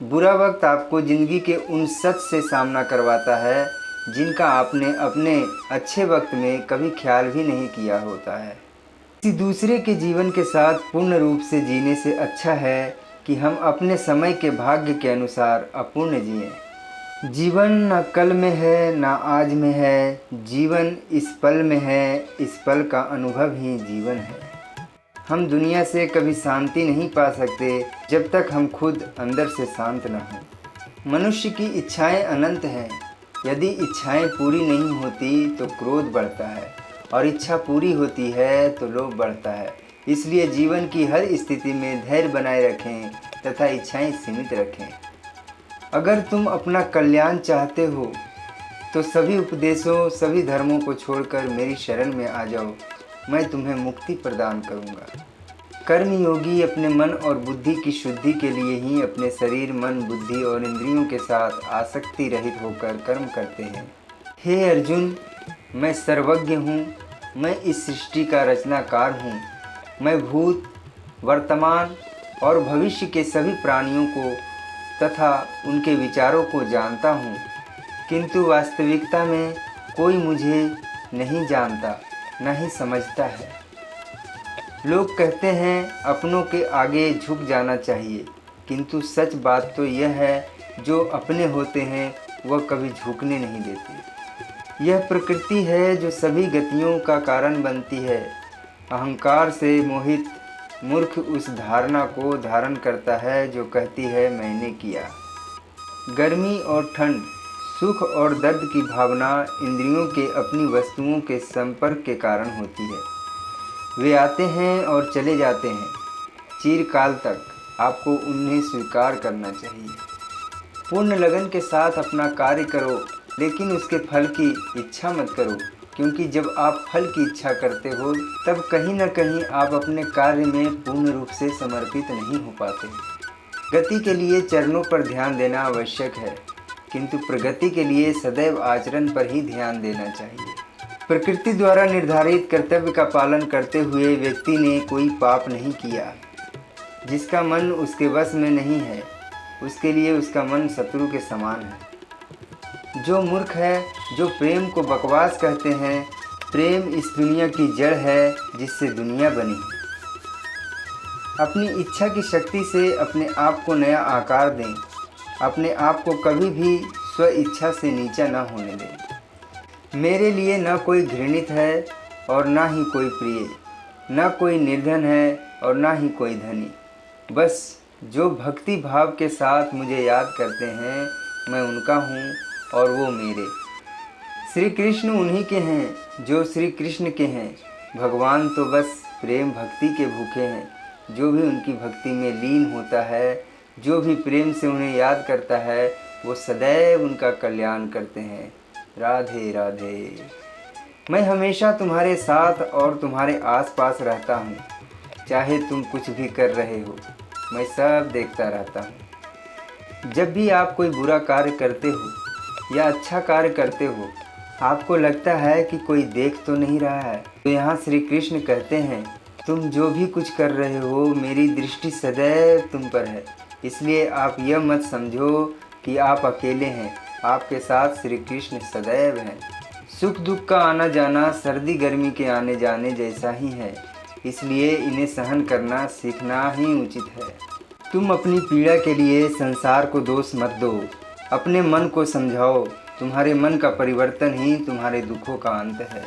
बुरा वक्त आपको ज़िंदगी के उन सच से सामना करवाता है जिनका आपने अपने अच्छे वक्त में कभी ख्याल भी नहीं किया होता है। किसी दूसरे के जीवन के साथ पूर्ण रूप से जीने से अच्छा है कि हम अपने समय के भाग्य के अनुसार अपूर्ण जिएं। जीवन न कल में है न आज में है, जीवन इस पल में है, इस पल का अनुभव ही जीवन है। हम दुनिया से कभी शांति नहीं पा सकते जब तक हम खुद अंदर से शांत न हों। मनुष्य की इच्छाएं अनंत हैं। यदि इच्छाएं पूरी नहीं होती तो क्रोध बढ़ता है और इच्छा पूरी होती है तो लोभ बढ़ता है। इसलिए जीवन की हर स्थिति में धैर्य बनाए रखें तथा इच्छाएं सीमित रखें। अगर तुम अपना कल्याण चाहते हो तो सभी उपदेशों, सभी धर्मों को छोड़कर मेरी शरण में आ जाओ। मैं तुम्हें मुक्ति प्रदान करूँगा। कर्मयोगी अपने मन और बुद्धि की शुद्धि के लिए ही अपने शरीर, मन, बुद्धि और इंद्रियों के साथ आसक्ति रहित होकर कर्म करते हैं। हे अर्जुन, मैं सर्वज्ञ हूँ, मैं इस सृष्टि का रचनाकार हूँ। मैं भूत, वर्तमान और भविष्य के सभी प्राणियों को तथा उनके विचारों को जानता हूँ, किंतु वास्तविकता में कोई मुझे नहीं जानता, न ही समझता है। लोग कहते हैं अपनों के आगे झुक जाना चाहिए, किंतु सच बात तो यह है जो अपने होते हैं वह कभी झुकने नहीं देते। यह प्रकृति है जो सभी गतियों का कारण बनती है। अहंकार से मोहित मूर्ख उस धारणा को धारण करता है जो कहती है मैंने किया। गर्मी और ठंड, सुख और दर्द की भावना इंद्रियों के अपनी वस्तुओं के संपर्क के कारण होती है। वे आते हैं और चले जाते हैं। चिरकाल तक आपको उन्हें स्वीकार करना चाहिए। पूर्ण लगन के साथ अपना कार्य करो, लेकिन उसके फल की इच्छा मत करो, क्योंकि जब आप फल की इच्छा करते हो तब कहीं न कहीं आप अपने कार्य में पूर्ण रूप से समर्पित नहीं हो पाते। गति के लिए चरणों पर ध्यान देना आवश्यक है, किंतु प्रगति के लिए सदैव आचरण पर ही ध्यान देना चाहिए। प्रकृति द्वारा निर्धारित कर्तव्य का पालन करते हुए व्यक्ति ने कोई पाप नहीं किया। जिसका मन उसके वश में नहीं है, उसके लिए उसका मन शत्रु के समान है। जो मूर्ख है, जो प्रेम को बकवास कहते हैं, प्रेम इस दुनिया की जड़ है जिससे दुनिया बनी। अपनी इच्छा की शक्ति से अपने आप को नया आकार दें। अपने आप को कभी भी स्व इच्छा से नीचा न होने दें। मेरे लिए न कोई घृणित है और न ही कोई प्रिय, न कोई निर्धन है और न ही कोई धनी। बस जो भक्ति भाव के साथ मुझे याद करते हैं, मैं उनका हूँ और वो मेरे। श्री कृष्ण उन्हीं के हैं जो श्री कृष्ण के हैं। भगवान तो बस प्रेम भक्ति के भूखे हैं। जो भी उनकी भक्ति में लीन होता है, जो भी प्रेम से उन्हें याद करता है, वो सदैव उनका कल्याण करते हैं। राधे राधे। मैं हमेशा तुम्हारे साथ और तुम्हारे आसपास रहता हूँ। चाहे तुम कुछ भी कर रहे हो, मैं सब देखता रहता हूँ। जब भी आप कोई बुरा कार्य करते हो या अच्छा कार्य करते हो, आपको लगता है कि कोई देख तो नहीं रहा है, तो यहाँ श्री कृष्ण कहते हैं, तुम जो भी कुछ कर रहे हो, मेरी दृष्टि सदैव तुम पर है। इसलिए आप यह मत समझो कि आप अकेले हैं, आपके साथ श्री कृष्ण सदैव हैं। सुख दुख का आना जाना सर्दी गर्मी के आने जाने जैसा ही है, इसलिए इन्हें सहन करना सीखना ही उचित है। तुम अपनी पीड़ा के लिए संसार को दोष मत दो, अपने मन को समझाओ। तुम्हारे मन का परिवर्तन ही तुम्हारे दुखों का अंत है।